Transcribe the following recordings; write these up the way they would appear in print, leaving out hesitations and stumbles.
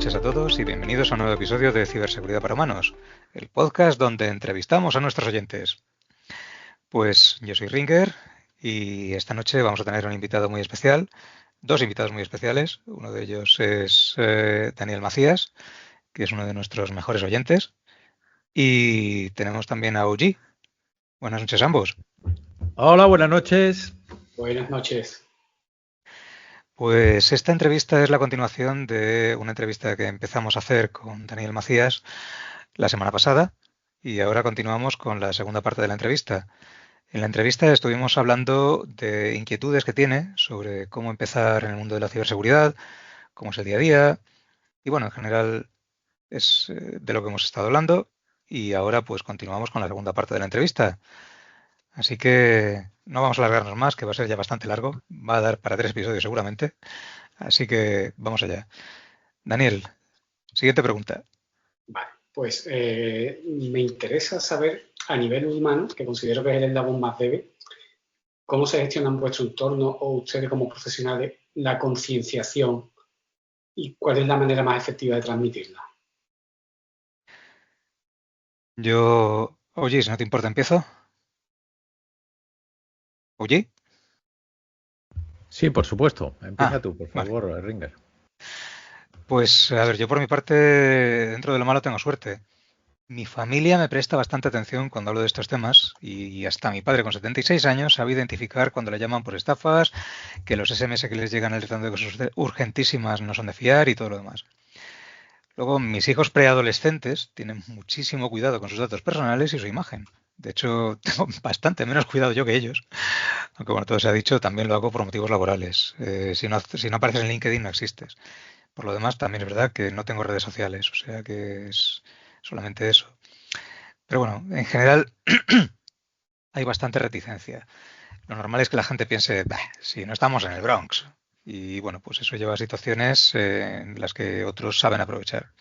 noches a todos y bienvenidos a un nuevo episodio de Ciberseguridad para Humanos, el podcast donde entrevistamos a nuestros oyentes. Pues yo soy Ringer y esta noche vamos a tener un invitado muy especial, dos invitados muy especiales. Uno de ellos es Daniel Macías, que es uno de nuestros mejores oyentes, y tenemos también a OG. Buenas noches a ambos. Hola, buenas noches. Buenas noches. Pues esta entrevista es la continuación de una entrevista que empezamos a hacer con Daniel Macías la semana pasada y ahora continuamos con la segunda parte de la entrevista. En la entrevista estuvimos hablando de inquietudes que tiene sobre cómo empezar en el mundo de la ciberseguridad, cómo es el día a día y bueno, en general es de lo que hemos estado hablando y ahora pues continuamos con la segunda parte de la entrevista. Así que no vamos a alargarnos más, que va a ser ya bastante largo, va a dar para 3 episodios seguramente, así que vamos allá. Daniel, siguiente pregunta. Vale, pues me interesa saber a nivel humano, que considero que es el eslabón más débil, cómo se gestiona en vuestro entorno o ustedes como profesionales la concienciación y cuál es la manera más efectiva de transmitirla. Oye, si no te importa, empiezo. Oye. Sí, por supuesto. Empieza tú, por Vale. favor, Ringer. Pues a ver, yo por mi parte, dentro de lo malo tengo suerte. Mi familia me presta bastante atención cuando hablo de estos temas y hasta mi padre con 76 años sabe identificar cuando le llaman por estafas, que los SMS que les llegan alertando de cosas urgentísimas no son de fiar y todo lo demás. Luego, mis hijos preadolescentes tienen muchísimo cuidado con sus datos personales y su imagen. De hecho, tengo bastante menos cuidado yo que ellos. Aunque bueno, todo se ha dicho, también lo hago por motivos laborales. Si no apareces en LinkedIn no existes. Por lo demás, también es verdad que no tengo redes sociales, o sea que es solamente eso. Pero bueno, en general hay bastante reticencia. Lo normal es que la gente piense, si no estamos en el Bronx. Y bueno, pues eso lleva a situaciones en las que otros saben aprovechar.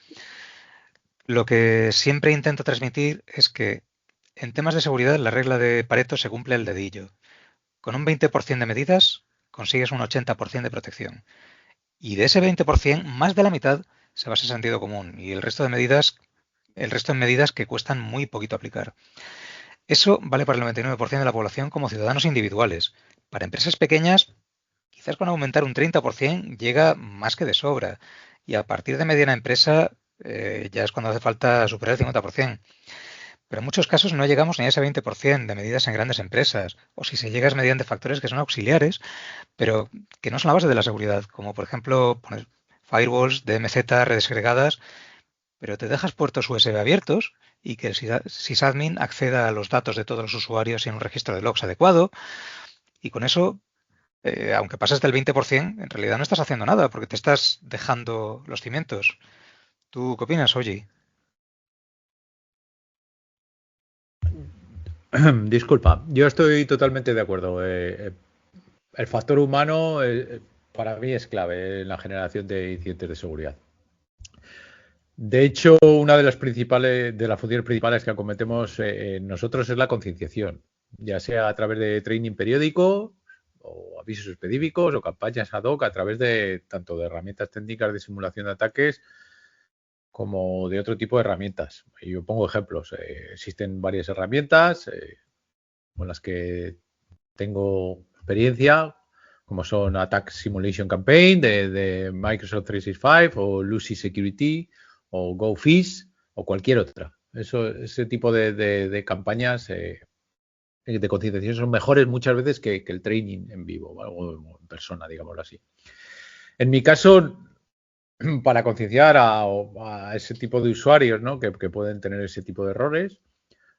Lo que siempre intento transmitir es que en temas de seguridad la regla de Pareto se cumple al dedillo. Con un 20% de medidas consigues un 80% de protección. Y de ese 20%, más de la mitad se basa en sentido común y el resto en medidas que cuestan muy poquito aplicar. Eso vale para el 99% de la población como ciudadanos individuales. Para empresas pequeñas, quizás con aumentar un 30% llega más que de sobra. Y a partir de mediana empresa ya es cuando hace falta superar el 50%. Pero en muchos casos no llegamos ni a ese 20% de medidas en grandes empresas, o si se llega es mediante factores que son auxiliares, pero que no son la base de la seguridad, como por ejemplo poner firewalls, DMZ, redes agregadas, pero te dejas puertos USB abiertos y que el sysadmin acceda a los datos de todos los usuarios en un registro de logs adecuado, y con eso, aunque pases del 20%, en realidad no estás haciendo nada, porque te estás dejando los cimientos. ¿Tú qué opinas, Oji? Disculpa, yo estoy totalmente de acuerdo. El factor humano para mí es clave en la generación de incidentes de seguridad. De hecho, una de las funciones principales que acometemos nosotros es la concienciación, ya sea a través de training periódico o avisos específicos o campañas ad hoc a través de tanto de herramientas técnicas de simulación de ataques como de otro tipo de herramientas. Yo pongo ejemplos. Existen varias herramientas con las que tengo experiencia, como son Attack Simulation Campaign de Microsoft 365 o Lucy Security o GoFish o cualquier otra. Ese tipo de campañas de concienciación son mejores muchas veces que el training en vivo o en persona, digámoslo así. En mi caso, para concienciar a ese tipo de usuarios, ¿no? que pueden tener ese tipo de errores,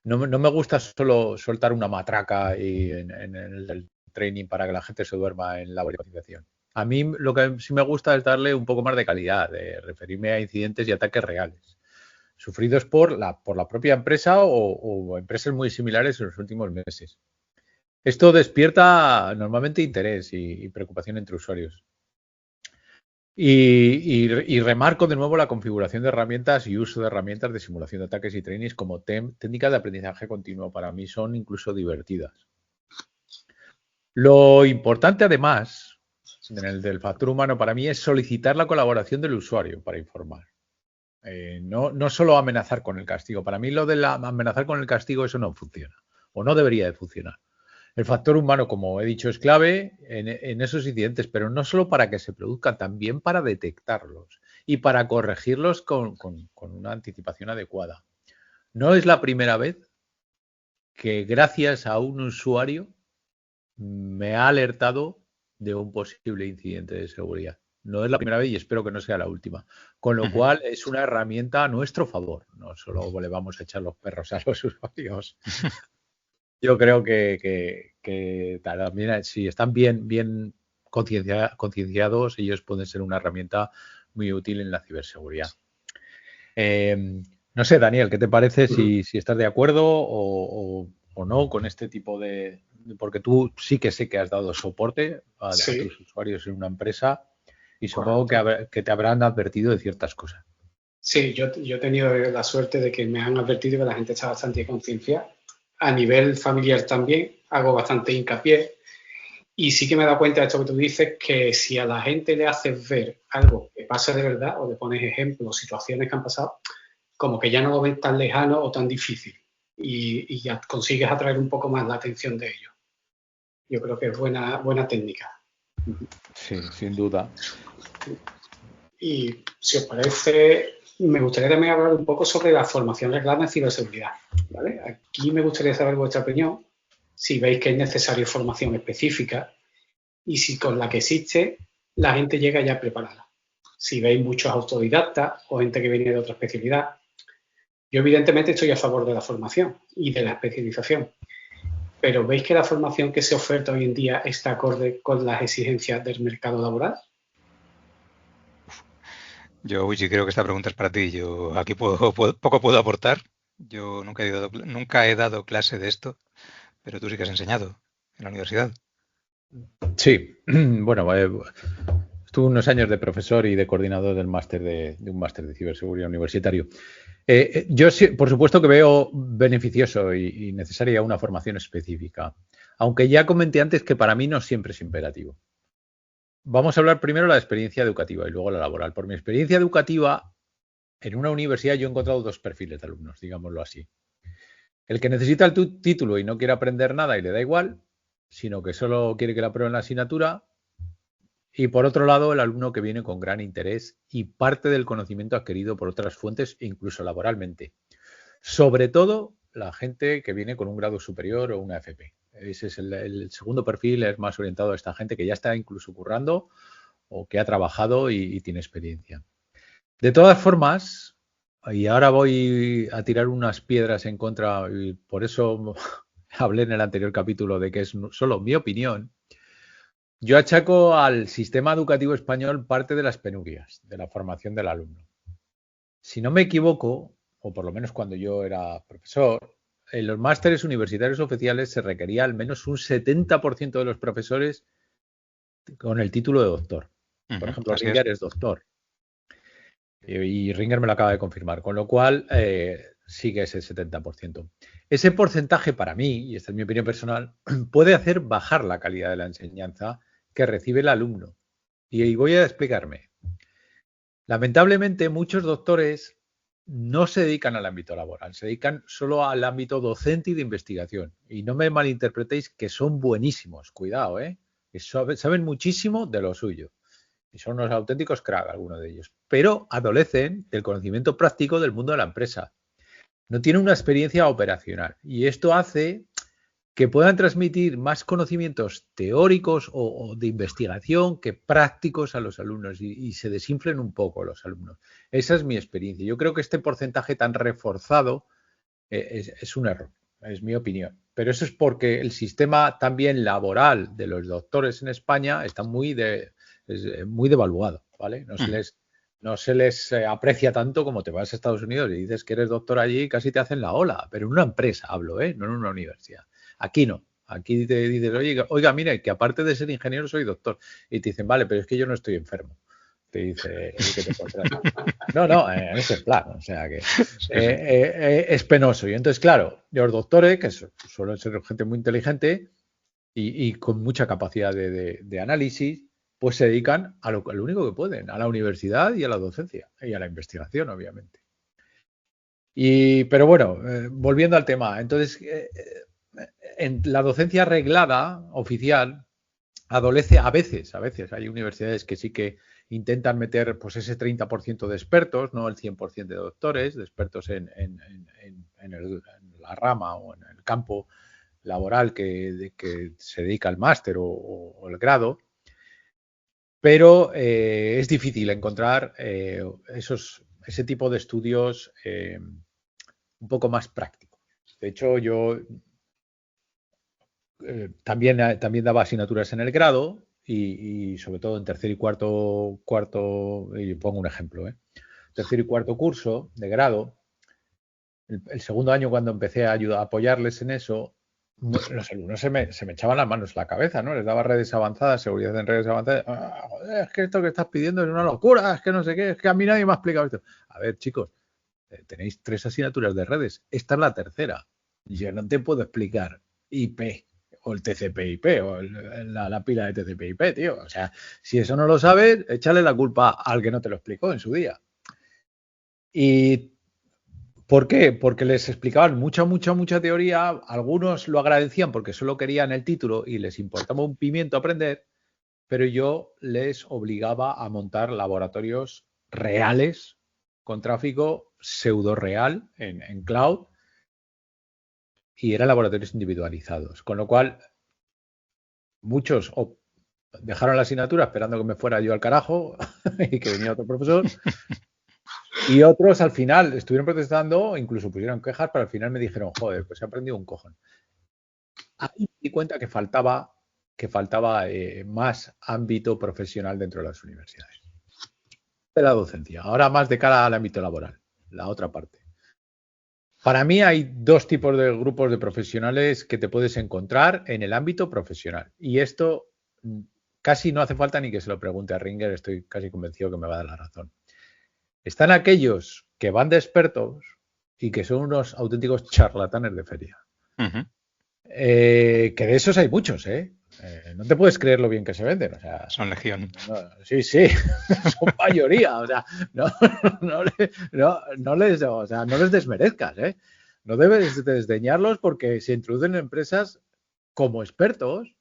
no me gusta solo soltar una matraca en el training para que la gente se duerma en la concienciación. A mí lo que sí me gusta es darle un poco más de calidad, de referirme a incidentes y ataques reales, sufridos por la propia empresa o empresas muy similares en los últimos meses. Esto despierta normalmente interés y preocupación entre usuarios. Y remarco de nuevo la configuración de herramientas y uso de herramientas de simulación de ataques y trainings como técnicas de aprendizaje continuo. Para mí son incluso divertidas. Lo importante, además, del factor humano para mí es solicitar la colaboración del usuario para informar. No solo amenazar con el castigo. Para mí lo de amenazar con el castigo, eso no funciona. O no debería de funcionar. El factor humano, como he dicho, es clave en esos incidentes, pero no solo para que se produzcan, también para detectarlos y para corregirlos con una anticipación adecuada. No es la primera vez que gracias a un usuario me ha alertado de un posible incidente de seguridad. No es la primera vez y espero que no sea la última. Con lo cual es una herramienta a nuestro favor. No solo le vamos a echar los perros a los usuarios. Yo creo que también si están bien concienciados, ellos pueden ser una herramienta muy útil en la ciberseguridad. No sé, Daniel, ¿qué te parece si estás de acuerdo o no con este tipo de... Porque tú sí que sé que has dado soporte a tus usuarios en una empresa y supongo que te habrán advertido de ciertas cosas. Sí, yo he tenido la suerte de que me han advertido que la gente está bastante concienciada. A nivel familiar también hago bastante hincapié. Y sí que me he dado cuenta de esto que tú dices, que si a la gente le haces ver algo que pasa de verdad o le pones ejemplos, situaciones que han pasado, como que ya no lo ven tan lejano o tan difícil y ya consigues atraer un poco más la atención de ellos. Yo creo que es buena técnica. Sí, sin duda. Y si os parece, me gustaría también hablar un poco sobre la formación reglada en ciberseguridad, ¿vale? Aquí me gustaría saber vuestra opinión, si veis que es necesaria formación específica y si con la que existe la gente llega ya preparada. Si veis muchos autodidactas o gente que viene de otra especialidad. Yo evidentemente estoy a favor de la formación y de la especialización, pero ¿veis que la formación que se oferta hoy en día está acorde con las exigencias del mercado laboral? Yo, Uchi, creo que esta pregunta es para ti. Yo aquí poco puedo aportar. Yo nunca he dado clase de esto, pero tú sí que has enseñado en la universidad. Sí, bueno, estuve unos años de profesor y de coordinador del máster de un máster de ciberseguridad universitario. Yo sí, por supuesto que veo beneficioso y necesaria una formación específica, aunque ya comenté antes que para mí no siempre es imperativo. Vamos a hablar primero de la experiencia educativa y luego la laboral. Por mi experiencia educativa, en una universidad yo he encontrado dos perfiles de alumnos, digámoslo así. El que necesita el título y no quiere aprender nada y le da igual, sino que solo quiere que le aprueben la asignatura. Y por otro lado, el alumno que viene con gran interés y parte del conocimiento adquirido por otras fuentes, incluso laboralmente. Sobre todo la gente que viene con un grado superior o una FP. Ese es el segundo perfil, es más orientado a esta gente que ya está incluso currando o que ha trabajado y tiene experiencia. De todas formas, y ahora voy a tirar unas piedras en contra, y por eso hablé en el anterior capítulo de que es solo mi opinión, yo achaco al sistema educativo español parte de las penurias de la formación del alumno. Si no me equivoco, o por lo menos cuando yo era profesor, en los másteres universitarios oficiales se requería al menos un 70% de los profesores con el título de doctor. Por ejemplo, Así es. Ringer es doctor. Y Ringer me lo acaba de confirmar, con lo cual sigue ese 70%. Ese porcentaje para mí, y esta es mi opinión personal, puede hacer bajar la calidad de la enseñanza que recibe el alumno. Y voy a explicarme. Lamentablemente, muchos doctores no se dedican al ámbito laboral, se dedican solo al ámbito docente y de investigación. Y no me malinterpretéis que son buenísimos, cuidado, que saben muchísimo de lo suyo. Y son unos auténticos crack algunos de ellos. Pero adolecen del conocimiento práctico del mundo de la empresa. No tienen una experiencia operacional. Y esto hace que puedan transmitir más conocimientos teóricos o de investigación que prácticos a los alumnos y se desinflen un poco los alumnos. Esa es mi experiencia. Yo creo que este porcentaje tan reforzado es un error, es mi opinión. Pero eso es porque el sistema también laboral de los doctores en España está muy devaluado, ¿vale? No se les aprecia tanto como te vas a Estados Unidos y dices que eres doctor allí y casi te hacen la ola, pero en una empresa hablo, no en una universidad. Aquí no. Aquí te dices, oiga, mire, que aparte de ser ingeniero soy doctor. Y te dicen, vale, pero es que yo no estoy enfermo. Te dice el que te contrata. No, en ese plan. O sea que es penoso. Y entonces, claro, los doctores, que suelen ser gente muy inteligente y con mucha capacidad de análisis, pues se dedican a lo único que pueden, a la universidad y a la docencia y a la investigación, obviamente. Pero bueno, volviendo al tema, entonces, en la docencia reglada, oficial, adolece a veces, hay universidades que sí que intentan meter pues ese 30% de expertos, no el 100% de doctores, de expertos en la rama o en el campo laboral que se dedica al máster o el grado, pero es difícil encontrar ese tipo de estudios un poco más prácticos. De hecho, yo también daba asignaturas en el grado y sobre todo en tercer y cuarto, y pongo un ejemplo, tercer y cuarto curso de grado. El segundo año, cuando empecé a apoyarles en eso, los alumnos se me echaban las manos en la cabeza, ¿no? Les daba redes avanzadas, seguridad en redes avanzadas. Joder, es que esto que estás pidiendo es una locura, es que no sé qué, es que a mí nadie me ha explicado esto. A ver, chicos, tenéis 3 asignaturas de redes. Esta es la tercera. Yo no te puedo explicar IP o el TCP/IP o la pila de TCP/IP, tío. O sea, si eso no lo sabes, échale la culpa al que no te lo explicó en su día. ¿Y por qué? Porque les explicaban mucha teoría. Algunos lo agradecían porque solo querían el título y les importaba un pimiento aprender, pero yo les obligaba a montar laboratorios reales con tráfico pseudo real en cloud, y eran laboratorios individualizados, con lo cual muchos dejaron la asignatura esperando que me fuera yo al carajo y que venía otro profesor, y otros al final estuvieron protestando, incluso pusieron quejas, pero al final me dijeron, joder, pues he aprendido un cojón. Ahí me di cuenta que faltaba más ámbito profesional dentro de las universidades. De la docencia, ahora más de cara al ámbito laboral, la otra parte. Para mí hay 2 tipos de grupos de profesionales que te puedes encontrar en el ámbito profesional. Y esto casi no hace falta ni que se lo pregunte a Ringer, estoy casi convencido que me va a dar la razón. Están aquellos que van de expertos y que son unos auténticos charlatanes de feria. Uh-huh. Que de esos hay muchos, ¿eh? No te puedes creer lo bien que se venden. O sea, son legión. Sí, son mayoría. O sea, no les desmerezcas, ¿eh? No debes desdeñarlos porque se introducen en empresas como expertos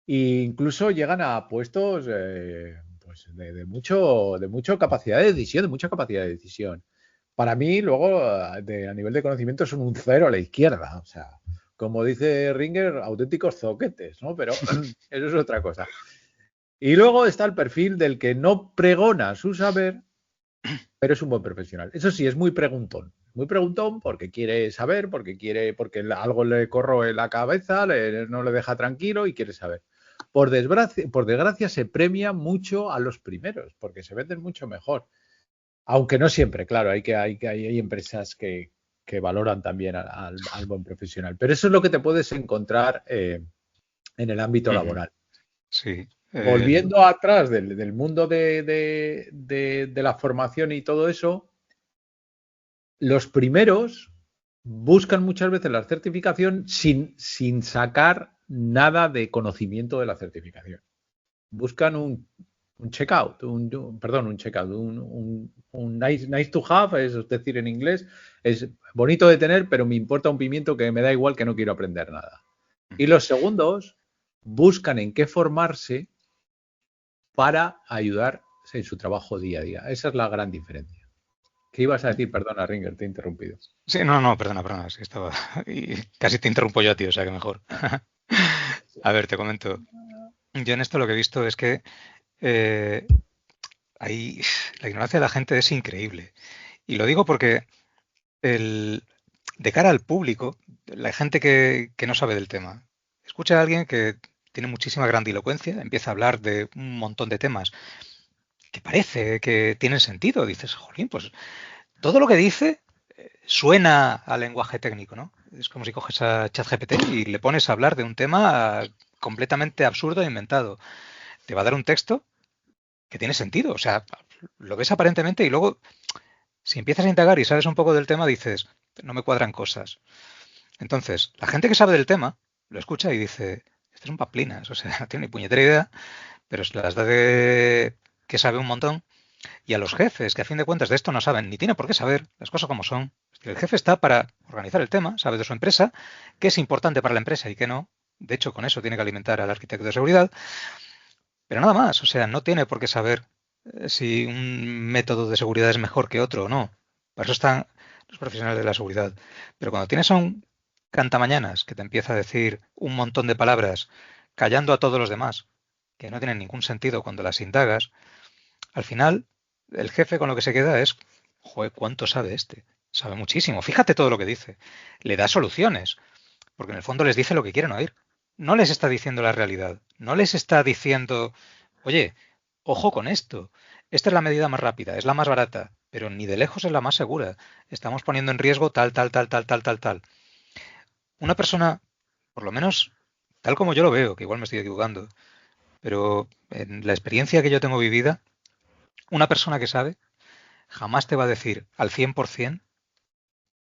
e incluso llegan a puestos pues de mucha capacidad de decisión, Para mí, luego, a nivel de conocimiento, son un 0 a la izquierda. O sea, como dice Ringer, auténticos zoquetes, ¿no? Pero eso es otra cosa. Y luego está el perfil del que no pregona su saber, pero es un buen profesional. Eso sí, es muy preguntón. Muy preguntón porque quiere saber, porque algo le corroe la cabeza, no le deja tranquilo y quiere saber. Por desgracia, se premia mucho a los primeros, porque se venden mucho mejor. Aunque no siempre, claro, hay empresas que valoran también al buen profesional. Pero eso es lo que te puedes encontrar en el ámbito laboral. Sí. Volviendo atrás del mundo de la formación y todo eso, los primeros buscan muchas veces la certificación sin sacar nada de conocimiento de la certificación. Buscan un checkout, un nice to have, es decir, en inglés, es bonito de tener, pero me importa un pimiento que me da igual, que no quiero aprender nada. Y los segundos buscan en qué formarse para ayudar en su trabajo día a día. Esa es la gran diferencia. ¿Qué ibas a decir? Perdona, Ringer, te he interrumpido. Sí, no, perdona, sí estaba... Y casi te interrumpo yo a ti, o sea que mejor. A ver, te comento. Yo en esto lo que he visto es que ahí la ignorancia de la gente es increíble. Y lo digo porque de cara al público, la gente que no sabe del tema, escucha a alguien que tiene muchísima grandilocuencia, empieza a hablar de un montón de temas que parece que tienen sentido. Dices, jolín, pues todo lo que dice suena a lenguaje técnico, ¿no? Es como si coges a ChatGPT y le pones a hablar de un tema completamente absurdo e inventado. Te va a dar un texto que tiene sentido. O sea, lo ves aparentemente y luego, si empiezas a indagar y sabes un poco del tema, dices, no me cuadran cosas. Entonces, la gente que sabe del tema lo escucha y dice, este es un paplinas, o sea, no tiene ni puñetera idea, pero se las da de que sabe un montón, y a los jefes, que a fin de cuentas de esto no saben, ni tiene por qué saber las cosas como son. El jefe está para organizar el tema, sabe de su empresa, qué es importante para la empresa y qué no. De hecho, con eso tiene que alimentar al arquitecto de seguridad, pero nada más. O sea, no tiene por qué saber si un método de seguridad es mejor que otro o no. Para eso están los profesionales de la seguridad. Pero cuando tienes a un cantamañanas que te empieza a decir un montón de palabras, callando a todos los demás, que no tienen ningún sentido cuando las indagas, al final el jefe con lo que se queda es, joder, ¿cuánto sabe este? Sabe muchísimo. Fíjate todo lo que dice. Le da soluciones, porque en el fondo les dice lo que quieren oír. No les está diciendo la realidad. No les está diciendo, oye, ojo con esto. Esta es la medida más rápida, es la más barata, pero ni de lejos es la más segura. Estamos poniendo en riesgo tal, tal, tal, tal, tal, tal, tal. Una persona, por lo menos tal como yo lo veo, que igual me estoy equivocando, pero en la experiencia que yo tengo vivida, una persona que sabe jamás te va a decir al 100%,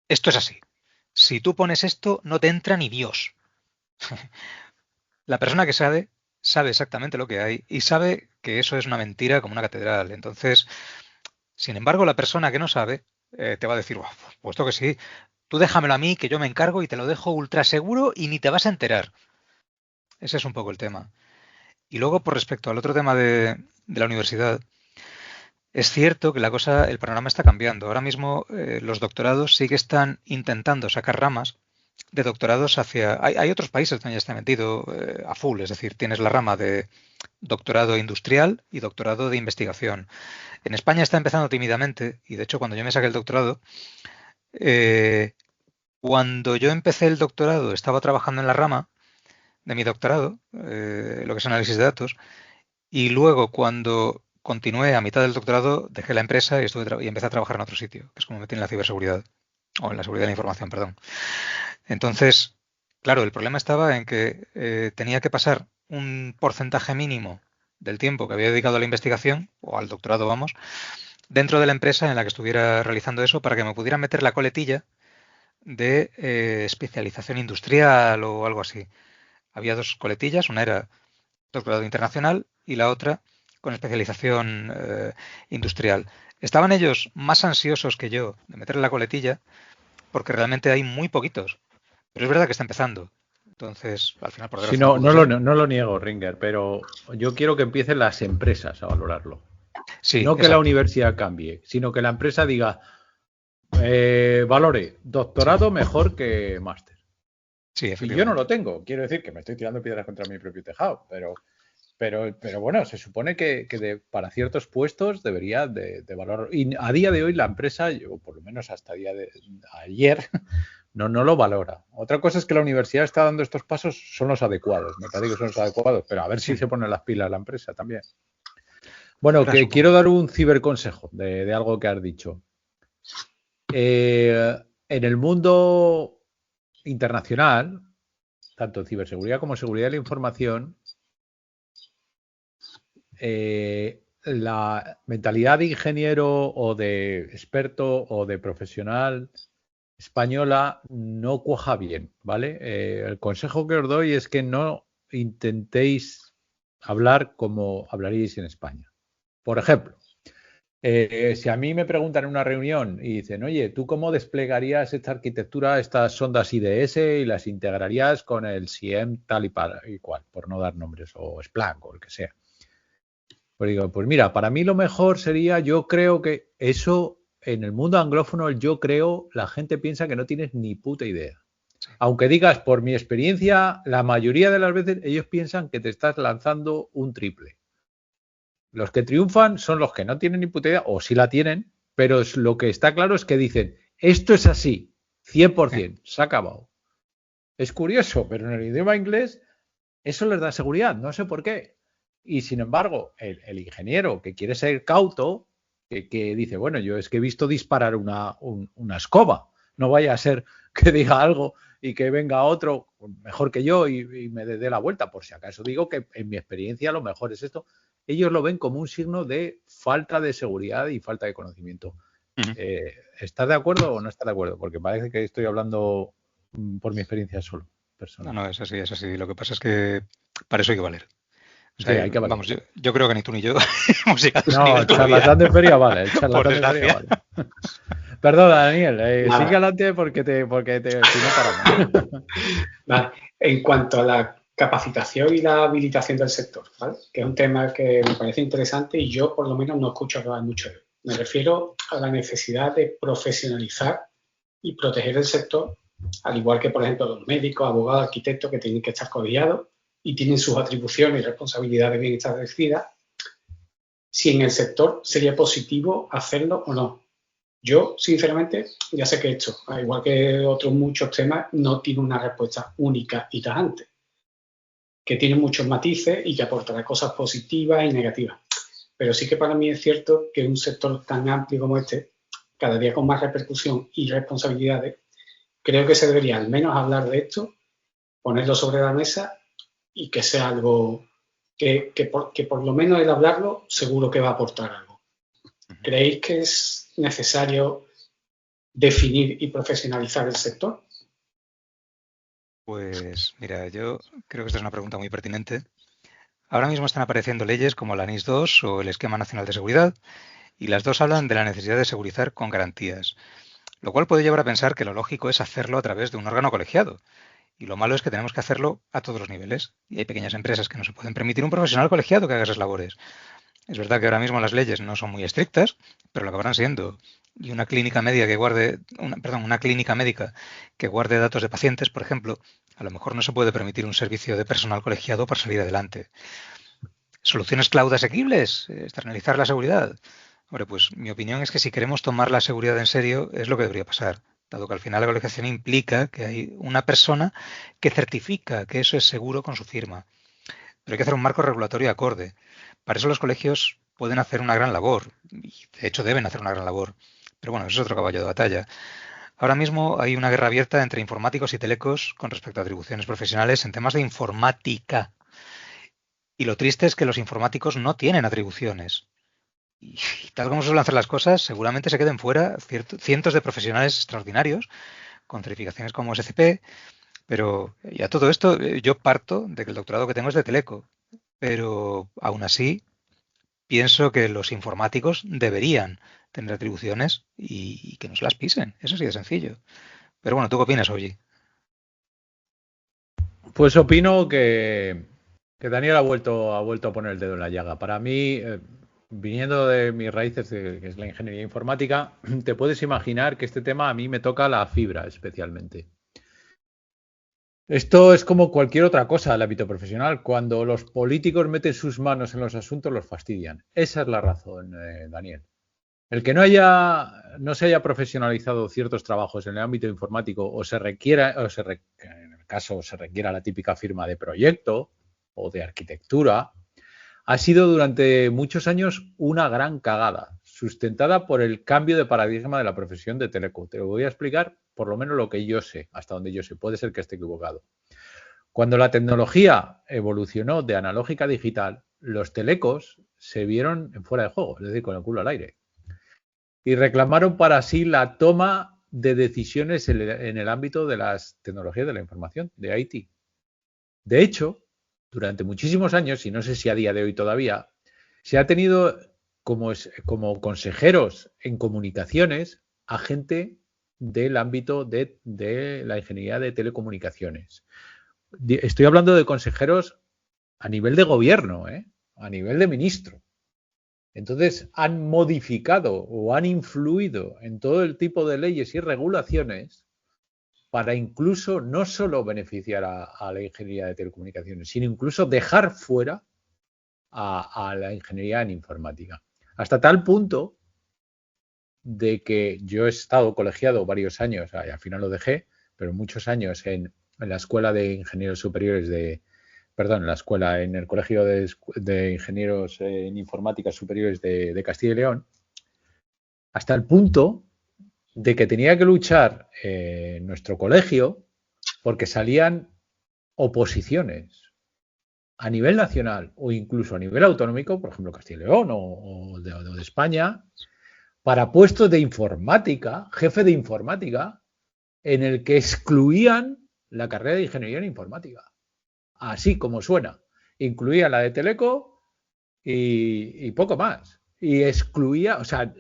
esto es así. Si tú pones esto, no te entra ni Dios. La persona que sabe exactamente lo que hay y sabe que eso es una mentira como una catedral. Entonces, sin embargo, la persona que no sabe te va a decir, "Buah, pues puesto que sí, tú déjamelo a mí, que yo me encargo y te lo dejo ultra seguro y ni te vas a enterar". Ese es un poco el tema. Y luego, por respecto al otro tema de la universidad, es cierto que la cosa, el panorama está cambiando. Ahora mismo los doctorados sí que están intentando sacar ramas de doctorados hacia... Hay otros países donde ya está metido a full, es decir, tienes la rama de doctorado industrial y doctorado de investigación. En España está empezando tímidamente, y de hecho cuando yo me saqué el doctorado, eh, cuando yo empecé el doctorado estaba trabajando en la rama de mi doctorado, lo que es análisis de datos, y luego cuando continué a mitad del doctorado dejé la empresa y empecé a trabajar en otro sitio, que es como me metí en la ciberseguridad, o en la seguridad de la información, perdón. Entonces, claro, el problema estaba en que tenía que pasar un porcentaje mínimo del tiempo que había dedicado a la investigación, o al doctorado, vamos, dentro de la empresa en la que estuviera realizando eso para que me pudieran meter la coletilla de especialización industrial o algo así. Había dos coletillas, una era doctorado internacional y la otra con especialización industrial. Estaban ellos más ansiosos que yo de meterle la coletilla porque realmente hay muy poquitos, pero es verdad que está empezando. Entonces, al final, por Sí, desgracia, un poco sí. no lo niego, Ringer, pero yo quiero que empiecen las empresas a valorarlo. Sí, No que la exacto. universidad cambie, sino que la empresa diga, valore Sí, doctorado mejor que máster. sí, Y yo no lo efectivamente. tengo, quiero decir que me estoy tirando piedras contra mi propio tejado, pero bueno, se supone que para ciertos puestos debería de valorar. Y a día de hoy la empresa, o por lo menos hasta día de ayer, no lo valora. Otra cosa es que la universidad está dando estos pasos, son los adecuados, me parece que son los adecuados, pero a ver si Sí, se pone las pilas la empresa también. Bueno, ahora que quiero supongo. dar un ciberconsejo de algo que has dicho. En el mundo internacional, tanto en ciberseguridad como seguridad de la información, la mentalidad de ingeniero o de experto o de profesional española no cuaja bien, ¿vale? El consejo que os doy es que no intentéis hablar como hablaríais en España. Por ejemplo, si a mí me preguntan en una reunión y dicen, oye, ¿tú cómo desplegarías esta arquitectura, estas sondas IDS y las integrarías con el SIEM tal y cual, por no dar nombres, o Splunk o el que sea? Pues digo, pues mira, para mí lo mejor sería, yo creo que eso en el mundo anglófono, yo creo, la gente piensa que no tienes ni puta idea. Sí, Aunque digas, por mi experiencia, la mayoría de las veces ellos piensan que te estás lanzando un triple. Los que triunfan son los que no tienen ni puta idea, o sí la tienen, pero lo que está claro es que dicen, esto es así, sí. 100%, se ha acabado. Es curioso, pero en el idioma inglés eso les da seguridad, no sé por qué. Y sin embargo, el ingeniero que quiere ser cauto, que dice, bueno, yo es que he visto disparar una escoba, no vaya a ser que diga algo y que venga otro mejor que yo y me dé la vuelta, por si acaso digo que en mi experiencia lo mejor es esto. Ellos lo ven como un signo de falta de seguridad y falta de conocimiento. Ujú. ¿Estás de acuerdo o no estás de acuerdo? Porque parece que estoy hablando por mi experiencia solo, No, personal. no, es así, es así. Lo que pasa es que para eso hay que valer. O sea, sí, hay que vamos, yo creo que ni tú ni yo hemos llegado a ese No, nivel el todavía. charlatán de feria vale, el Por charlatán de feria desgracia. vale. Perdona, Daniel, Nada. sigue adelante porque si no paramos. Vale. En cuanto a la capacitación y la habilitación del sector, ¿vale? Que es un tema que me parece interesante y yo por lo menos no escucho hablar mucho de él. Me refiero a la necesidad de profesionalizar y proteger el sector, al igual que, por ejemplo, los médicos, abogados, arquitectos que tienen que estar colegiados y tienen sus atribuciones y responsabilidades bien establecidas, si en el sector sería positivo hacerlo o no. Yo, sinceramente, ya sé que esto, al igual que otros muchos temas, no tiene una respuesta única y tajante, que tiene muchos matices y que aportará cosas positivas y negativas. Pero sí que para mí es cierto que un sector tan amplio como este, cada día con más repercusión y responsabilidades, creo que se debería al menos hablar de esto, ponerlo sobre la mesa y que sea algo que por lo menos el hablarlo seguro que va a aportar algo. ¿Creéis que es necesario definir y profesionalizar el sector? Pues mira, yo creo que esta es una pregunta muy pertinente. Ahora mismo están apareciendo leyes como la NIS 2 o el Esquema Nacional de Seguridad, y las dos hablan de la necesidad de segurizar con garantías, lo cual puede llevar a pensar que lo lógico es hacerlo a través de un órgano colegiado. Y lo malo es que tenemos que hacerlo a todos los niveles. Y hay pequeñas empresas que no se pueden permitir un profesional colegiado que haga esas labores. Es verdad que ahora mismo las leyes no son muy estrictas, pero lo acabarán siendo. Y una clínica médica una clínica médica que guarde datos de pacientes, por ejemplo, a lo mejor no se puede permitir un servicio de personal colegiado para salir adelante. ¿Soluciones cloud asequibles? ¿Externalizar la seguridad? Hombre, pues mi opinión es que si queremos tomar la seguridad en serio, es lo que debería pasar, dado que al final la colegiación implica que hay una persona que certifica que eso es seguro con su firma. Pero hay que hacer un marco regulatorio acorde. Para eso los colegios pueden hacer una gran labor, y de hecho deben hacer una gran labor. Pero bueno, eso es otro caballo de batalla. Ahora mismo hay una guerra abierta entre informáticos y telecos con respecto a atribuciones profesionales en temas de informática. Y lo triste es que los informáticos no tienen atribuciones. Y tal como se suelen hacer las cosas, seguramente se queden fuera cientos de profesionales extraordinarios con certificaciones como SCP, pero ya todo esto, yo parto de que el doctorado que tengo es de Teleco, pero aún así pienso que los informáticos deberían tener atribuciones y que no se las pisen. Eso sí de sencillo. Pero bueno, ¿tú qué opinas, Oji? Pues opino que Daniel ha vuelto a poner el dedo en la llaga. Para mí, viniendo de mis raíces, que es la ingeniería informática, te puedes imaginar que este tema a mí me toca la fibra especialmente. Esto es como cualquier otra cosa del ámbito profesional. Cuando los políticos meten sus manos en los asuntos, los fastidian. Esa es la razón, Daniel. El que no se haya profesionalizado ciertos trabajos en el ámbito informático o en el caso se requiera la típica firma de proyecto o de arquitectura, ha sido durante muchos años una gran cagada, sustentada por el cambio de paradigma de la profesión de teleco. Te lo voy a explicar por lo menos lo que yo sé, hasta donde yo sé, puede ser que esté equivocado. Cuando la tecnología evolucionó de analógica a digital, los telecos se vieron en fuera de juego, es decir, con el culo al aire, y reclamaron para sí la toma de decisiones en el ámbito de las tecnologías de la información, de IT. De hecho, durante muchísimos años, y no sé si a día de hoy todavía, se ha tenido como consejeros en comunicaciones a gente del ámbito de la ingeniería de telecomunicaciones. Estoy hablando de consejeros a nivel de gobierno, a nivel de ministro. Entonces han modificado o han influido en todo el tipo de leyes y regulaciones para incluso no solo beneficiar a la ingeniería de telecomunicaciones, sino incluso dejar fuera a la ingeniería en informática. Hasta tal punto de que yo he estado colegiado varios años, y al final lo dejé, pero muchos años en la Escuela de Ingenieros Superiores en el Colegio de Ingenieros en Informática Superiores de Castilla y León, hasta el punto de que tenía que luchar en nuestro colegio porque salían oposiciones a nivel nacional o incluso a nivel autonómico, por ejemplo Castilla y León o de España, para puestos de informática, jefe de informática, en el que excluían la carrera de ingeniería en informática. Así como suena. incluía la de Teleco y poco más. Y excluía, o sea,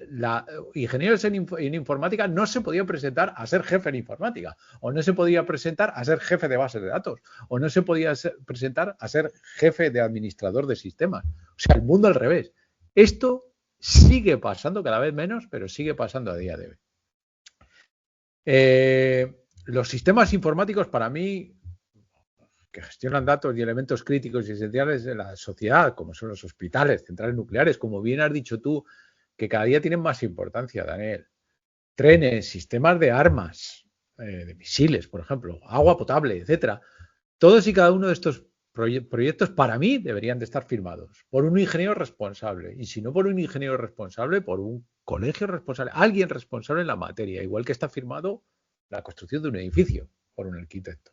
ingenieros en informática no se podía presentar a ser jefe en informática, o no se podía presentar a ser jefe de bases de datos, o no se podía presentar a ser jefe de administrador de sistemas. O sea, el mundo al revés. Esto sigue pasando cada vez menos, pero sigue pasando a día de hoy. Los sistemas informáticos, para mí, que gestionan datos y elementos críticos y esenciales de la sociedad, como son los hospitales, centrales nucleares, como bien has dicho tú, que cada día tienen más importancia, Daniel. Trenes, sistemas de armas, de misiles, por ejemplo, agua potable, etcétera. Todos y cada uno de estos proyectos, para mí, deberían de estar firmados por un ingeniero responsable. Y si no por un ingeniero responsable, por un colegio responsable, alguien responsable en la materia, igual que está firmado la construcción de un edificio por un arquitecto.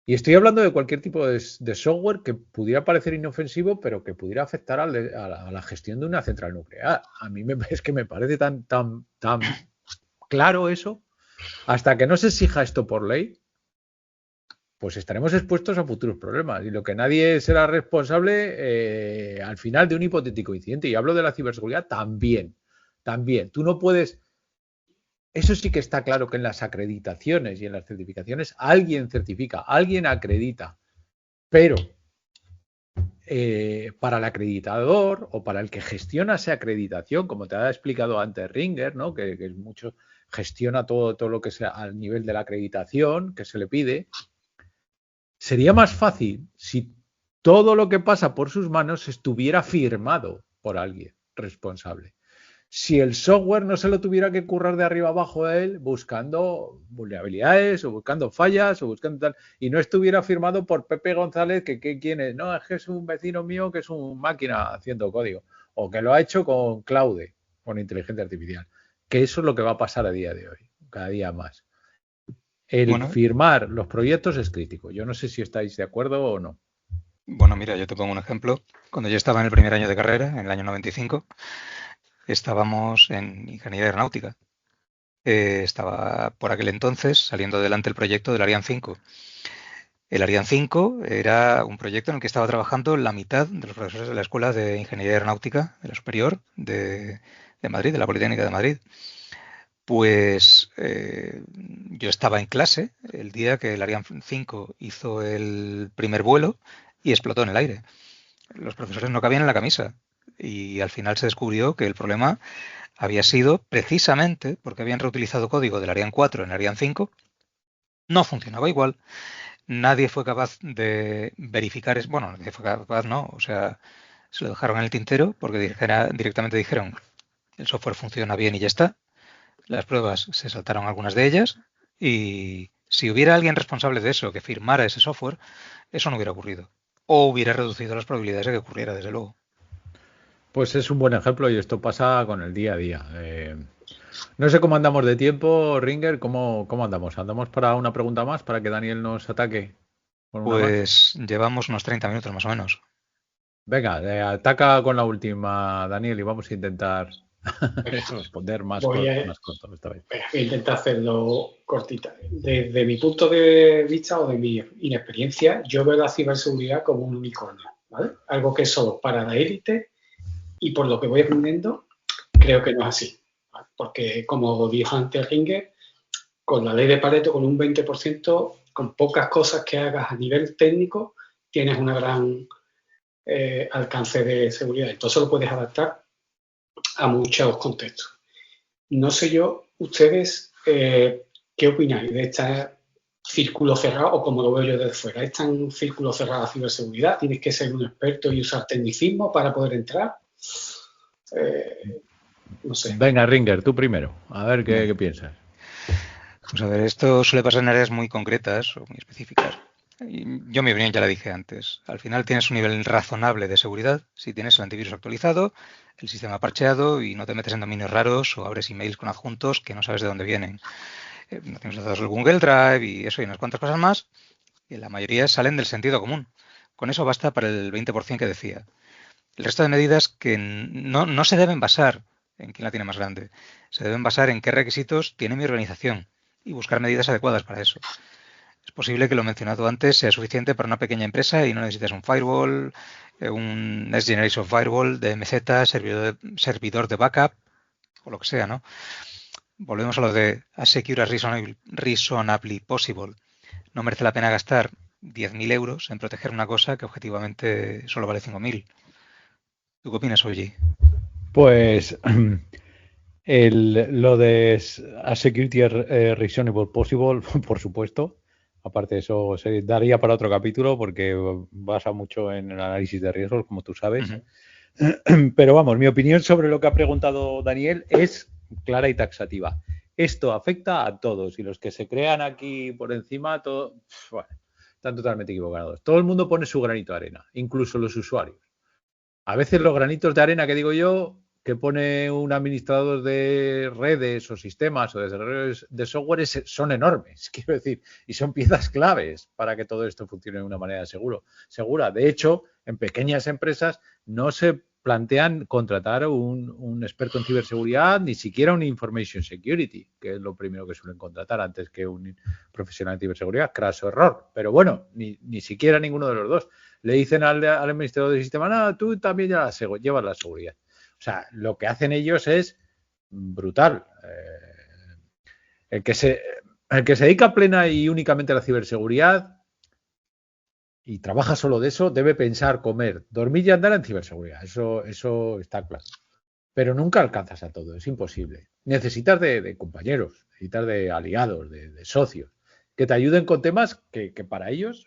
Y estoy hablando de cualquier tipo de software que pudiera parecer inofensivo, pero que pudiera afectar a la gestión de una central nuclear. A mí es que me parece tan claro eso. Hasta que no se exija esto por ley, pues estaremos expuestos a futuros problemas. Y lo que nadie será responsable al final de un hipotético incidente. Y hablo de la ciberseguridad también. También. Tú no puedes... Eso sí que está claro que en las acreditaciones y en las certificaciones alguien certifica, alguien acredita, pero para el acreditador o para el que gestiona esa acreditación, como te ha explicado antes Ringer, ¿no? que es mucho, gestiona todo lo que sea al nivel de la acreditación que se le pide, sería más fácil si todo lo que pasa por sus manos estuviera firmado por alguien responsable. Si el software no se lo tuviera que currar de arriba abajo a él buscando vulnerabilidades o buscando fallas o buscando tal, y no estuviera firmado por Pepe González, que quién es, no, es que es un vecino mío que es un máquina haciendo código, o que lo ha hecho con Claude, con inteligencia artificial, que eso es lo que va a pasar a día de hoy, cada día más. El firmar los proyectos es crítico. Yo no sé si estáis de acuerdo o no. Bueno, mira, yo te pongo un ejemplo. Cuando yo estaba en el primer año de carrera, en el año 95, estábamos en ingeniería aeronáutica. Estaba por aquel entonces saliendo adelante el proyecto del Ariane 5. El Ariane 5 era un proyecto en el que estaba trabajando la mitad de los profesores de la Escuela de Ingeniería Aeronáutica de la Superior de Madrid, de la Politécnica de Madrid. Pues yo estaba en clase el día que el Ariane 5 hizo el primer vuelo y explotó en el aire. Los profesores no cabían en la camisa y al final se descubrió que el problema había sido precisamente porque habían reutilizado código del Ariane 4 en el Ariane 5, no funcionaba igual, nadie fue capaz de verificar, bueno, nadie fue capaz, no, o sea, se lo dejaron en el tintero porque directamente dijeron, el software funciona bien y ya está. Las pruebas se saltaron algunas de ellas y si hubiera alguien responsable de eso que firmara ese software, eso no hubiera ocurrido. O hubiera reducido las probabilidades de que ocurriera, desde luego. Pues es un buen ejemplo y esto pasa con el día a día. No sé cómo andamos de tiempo, Ringer, ¿cómo andamos? ¿Andamos para una pregunta más para que Daniel nos ataque? Pues llevamos unos 30 minutos más o menos. Venga, ataca con la última, Daniel, y vamos a intentar responder más corto esta vez. Voy a intentar hacerlo cortita. Desde mi punto de vista o de mi inexperiencia, yo veo la ciberseguridad como un unicornio, ¿vale? Algo que es solo para la élite y por lo que voy aprendiendo, creo que no es así, ¿vale? Porque, como dijo antes Ringer, con la ley de Pareto, con un 20%, con pocas cosas que hagas a nivel técnico, tienes una gran alcance de seguridad. Entonces lo puedes adaptar a muchos contextos. No sé yo, ustedes, ¿qué opináis de este círculo cerrado o como lo veo yo desde fuera? ¿Es tan círculo cerrado la ciberseguridad? ¿Tienes que ser un experto y usar tecnicismo para poder entrar? No sé. Venga, Ringer, tú primero. A ver qué piensas. Pues a ver, esto suele pasar en áreas muy concretas o muy específicas. Yo mi opinión ya la dije antes. Al final tienes un nivel razonable de seguridad si tienes el antivirus actualizado, el sistema parcheado y no te metes en dominios raros o abres emails con adjuntos que no sabes de dónde vienen. No tienes datos del Google Drive y eso y unas cuantas cosas más. Y la mayoría salen del sentido común. Con eso basta para el 20% que decía. El resto de medidas que no se deben basar en quién la tiene más grande. Se deben basar en qué requisitos tiene mi organización y buscar medidas adecuadas para eso. Es posible que lo mencionado antes sea suficiente para una pequeña empresa y no necesites un firewall, un Next Generation Firewall de MZ, servidor de backup o lo que sea, ¿no? Volvemos a lo de as secure as reasonably possible. No merece la pena gastar 10.000 euros en proteger una cosa que objetivamente solo vale 5.000. ¿Tú qué opinas, Oji? Pues lo de a security reasonable possible, por supuesto. Aparte de eso, se daría para otro capítulo porque basa mucho en el análisis de riesgos, como tú sabes. Pero vamos, mi opinión sobre lo que ha preguntado Daniel es clara y taxativa. Esto afecta a todos y los que se crean aquí por encima, bueno, están totalmente equivocados. Todo el mundo pone su granito de arena, incluso los usuarios. A veces los granitos de arena que digo yo, que pone un administrador de redes o sistemas o desarrolladores de software son enormes, quiero decir, y son piezas claves para que todo esto funcione de una manera segura. De hecho, en pequeñas empresas no se plantean contratar un experto en ciberseguridad, ni siquiera un information security, que es lo primero que suelen contratar antes que un profesional de ciberseguridad, craso error. Pero bueno, ni siquiera ninguno de los dos. Le dicen al administrador del sistema, no, tú también llevas la seguridad. O sea, lo que hacen ellos es brutal. El que se dedica plena y únicamente a la ciberseguridad y trabaja solo de eso, debe pensar, comer, dormir y andar en ciberseguridad. Eso está claro. Pero nunca alcanzas a todo, es imposible. Necesitas de compañeros, necesitas de aliados, de socios, que te ayuden con temas que para ellos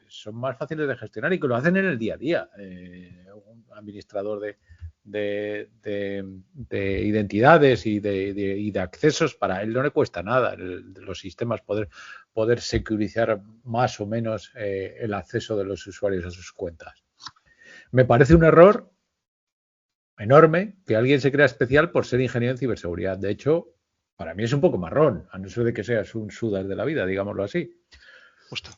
son más fáciles de gestionar y que lo hacen en el día a día. Un administrador de identidades y de accesos, para él no le cuesta nada los sistemas poder securizar más o menos el acceso de los usuarios a sus cuentas. Me parece un error enorme que alguien se crea especial por ser ingeniero en ciberseguridad. De hecho, para mí es un poco marrón, a no ser de que seas un sudas de la vida, digámoslo así. Justo.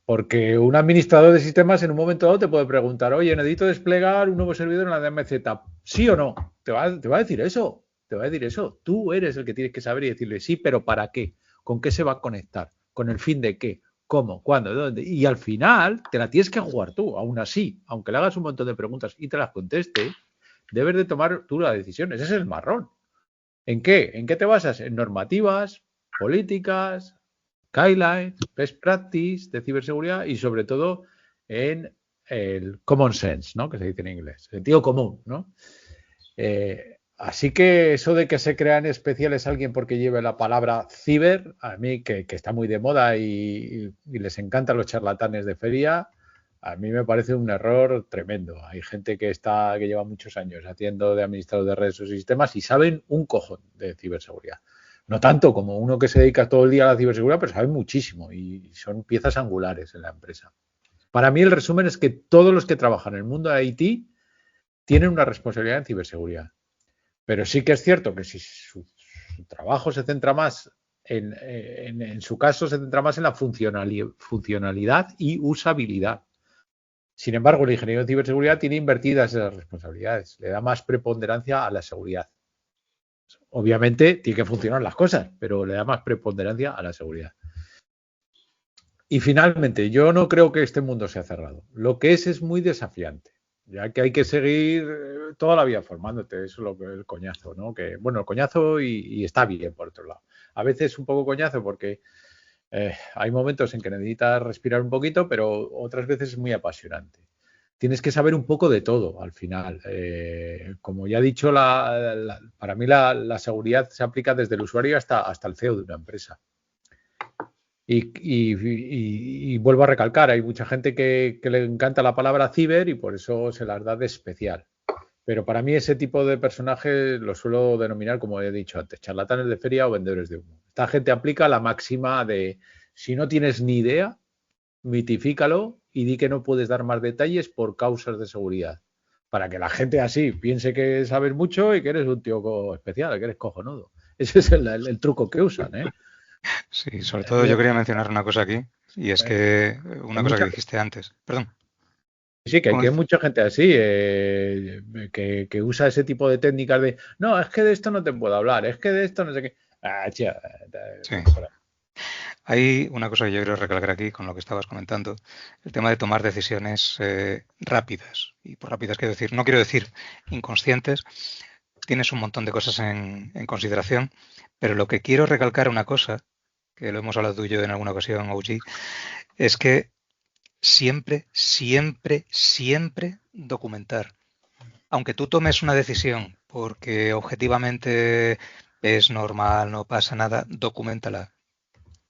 Porque un administrador de sistemas en un momento dado te puede preguntar, oye, necesito desplegar un nuevo servidor en la DMZ. ¿Sí o no? Te va a decir eso. Te va a decir eso. Tú eres el que tienes que saber y decirle sí, pero ¿para qué? ¿Con qué se va a conectar? ¿Con el fin de qué? ¿Cómo? ¿Cuándo? ¿Dónde? Y al final te la tienes que jugar tú, aún así. Aunque le hagas un montón de preguntas y te las conteste, debes de tomar tú las decisiones. Ese es el marrón. ¿En qué? ¿En qué te basas? En normativas, políticas, guidelines, best practice de ciberseguridad y sobre todo en el common sense, ¿no? Que se dice en inglés, sentido común, ¿no? Así que eso de que se crean especiales alguien porque lleve la palabra ciber, a mí que está muy de moda y les encantan los charlatanes de feria, a mí me parece un error tremendo. Hay gente que lleva muchos años haciendo de administrador de redes o sistemas y saben un cojón de ciberseguridad. No tanto como uno que se dedica todo el día a la ciberseguridad, pero sabe muchísimo y son piezas angulares en la empresa. Para mí el resumen es que todos los que trabajan en el mundo de IT tienen una responsabilidad en ciberseguridad. Pero sí que es cierto que si su trabajo se centra más en su caso, se centra más en la funcionalidad y usabilidad. Sin embargo, el ingeniero de ciberseguridad tiene invertidas esas responsabilidades. Le da más preponderancia a la seguridad. Obviamente tiene que funcionar las cosas, pero le da más preponderancia a la seguridad. Y finalmente, yo no creo que este mundo sea cerrado. Lo que es muy desafiante, ya que hay que seguir toda la vida formándote. Eso es lo que es el coñazo, ¿no? Que, bueno, el coñazo y está bien, por otro lado. A veces un poco coñazo porque hay momentos en que necesitas respirar un poquito, pero otras veces es muy apasionante. Tienes que saber un poco de todo al final. Como ya he dicho, para mí la seguridad se aplica desde el usuario hasta el CEO de una empresa. Y vuelvo a recalcar, hay mucha gente que le encanta la palabra ciber y por eso se las da de especial. Pero para mí ese tipo de personajes lo suelo denominar, como he dicho antes, charlatanes de feria o vendedores de humo. Esta gente aplica la máxima de si no tienes ni idea, mitifícalo y di que no puedes dar más detalles por causas de seguridad. Para que la gente así piense que sabes mucho y que eres un tío especial, que eres cojonudo. Ese es el truco que usan, ¿eh? Sí, sobre todo yo quería mencionar una cosa aquí, y es que una cosa que dijiste antes. Perdón. Sí, que hay mucha gente así que usa ese tipo de técnicas de no, es que de esto no te puedo hablar, es que de esto no sé qué. Sí. Hay una cosa que yo quiero recalcar aquí con lo que estabas comentando, el tema de tomar decisiones rápidas. Y por rápidas no quiero decir inconscientes, tienes un montón de cosas en consideración, pero lo que quiero recalcar una cosa, que lo hemos hablado tú y yo en alguna ocasión, OG, es que siempre, siempre, siempre documentar. Aunque tú tomes una decisión porque objetivamente es normal, no pasa nada, documentala.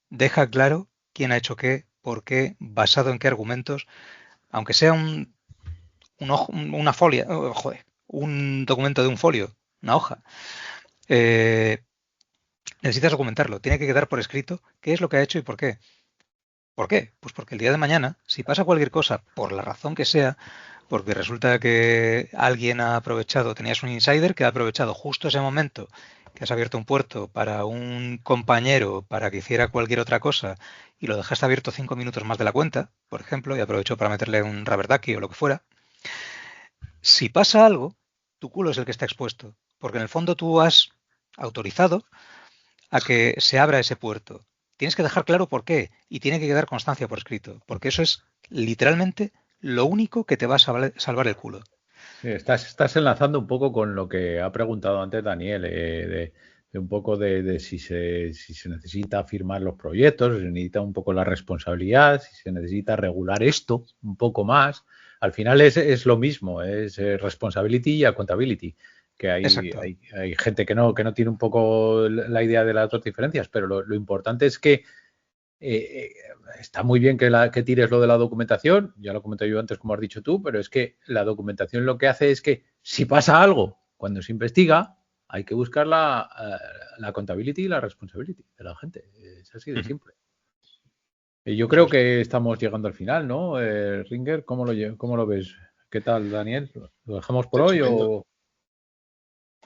Deja claro quién ha hecho qué, por qué, basado en qué argumentos, aunque sea una folia, un documento de un folio, una hoja. Necesitas documentarlo, tiene que quedar por escrito qué es lo que ha hecho y por qué. ¿Por qué? Pues porque el día de mañana, si pasa cualquier cosa, por la razón que sea, porque resulta que alguien ha aprovechado, tenías un insider que ha aprovechado justo ese momento que has abierto un puerto para un compañero para que hiciera cualquier otra cosa y lo dejaste abierto 5 minutos más de la cuenta, por ejemplo, y aprovechó para meterle un rubber ducky o lo que fuera, si pasa algo, tu culo es el que está expuesto, porque en el fondo tú has autorizado a que se abra ese puerto. Tienes que dejar claro por qué y tiene que quedar constancia por escrito, porque eso es literalmente lo único que te va a salvar el culo. Sí, estás enlazando un poco con lo que ha preguntado antes Daniel, de un poco de si se necesita firmar los proyectos, si se necesita un poco la responsabilidad, si se necesita regular esto un poco más. Al final es lo mismo, es responsibility y accountability, que hay gente que no tiene un poco la idea de las dos diferencias, pero lo importante es que está muy bien que tires lo de la documentación, ya lo comenté yo antes como has dicho tú, pero es que la documentación lo que hace es que si pasa algo cuando se investiga, hay que buscar la accountability y la responsibility de la gente. Es así de simple. Yo creo que estamos llegando al final, ¿no? Ringer, ¿cómo lo ves? ¿Qué tal, Daniel? ¿Lo dejamos por hoy o...?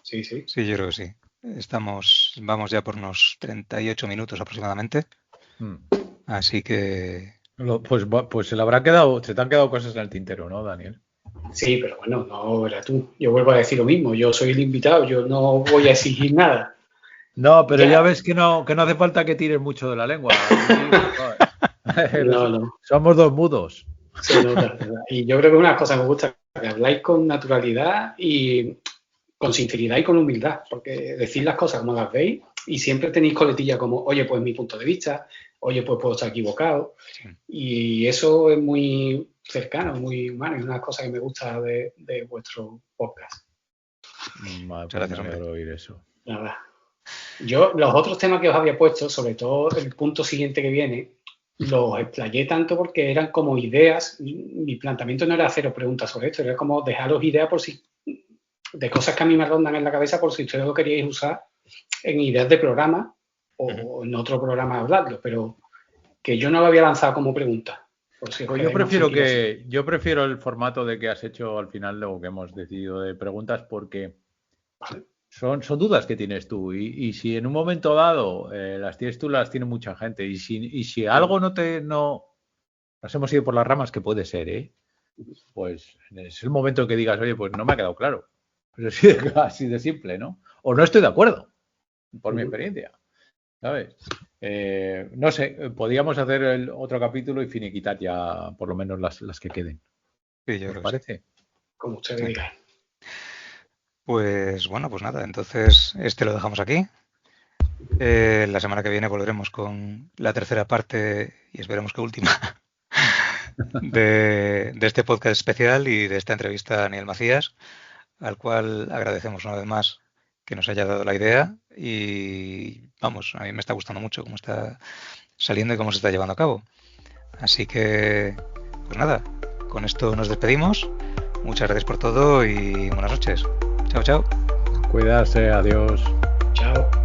Sí. Sí, yo creo que sí. Vamos ya por unos 38 minutos aproximadamente. Así que... Pues se te han quedado cosas en el tintero, ¿no, Daniel? Sí, pero bueno, no era tú. Yo vuelvo a decir lo mismo. Yo soy el invitado, yo no voy a exigir nada. No, pero ya ves que no hace falta que tires mucho de la lengua. No. Somos dos mudos. Se nota, ¿verdad? Y yo creo que una cosa que me gusta, que habláis con naturalidad y con sinceridad y con humildad, porque decís las cosas como las veis y siempre tenéis coletilla como, oye, pues mi punto de vista, oye, pues puedo estar equivocado. Sí. Y eso es muy cercano, muy humano, es una cosa que me gusta de vuestro podcast. Muchas gracias, me alegro oír eso. Nada. Yo, los otros temas que os había puesto, sobre todo el punto siguiente que viene, los explayé tanto porque eran como ideas. Mi planteamiento no era haceros preguntas sobre esto, era como dejaros ideas de cosas que a mí me rondan en la cabeza por si ustedes lo queríais usar en ideas de programa o en otro programa hablarlo, pero que yo no lo había lanzado como pregunta. Pues yo prefiero el formato de que has hecho al final lo que hemos decidido de preguntas porque vale. Son dudas que tienes tú y si en un momento dado las tienes tú, las tiene mucha gente y si algo nos hemos ido por las ramas, que puede ser, pues es el momento que digas, oye, pues no me ha quedado claro. Pero así de simple, ¿no? O no estoy de acuerdo, por mi experiencia, ¿sabes? No sé, podríamos hacer otro capítulo y finiquitar ya por lo menos las que queden. Sí, yo creo parece. Sí. Como ustedes digan. Pues bueno, pues nada, entonces lo dejamos aquí. La semana que viene volveremos con la tercera parte y esperemos que última de este podcast especial y de esta entrevista a Daniel Macías, al cual agradecemos una vez más que nos haya dado la idea y vamos, a mí me está gustando mucho cómo está saliendo y cómo se está llevando a cabo. Así que, pues nada, con esto nos despedimos. Muchas gracias por todo y buenas noches. Chao, chao. Cuidarse, adiós. Chao.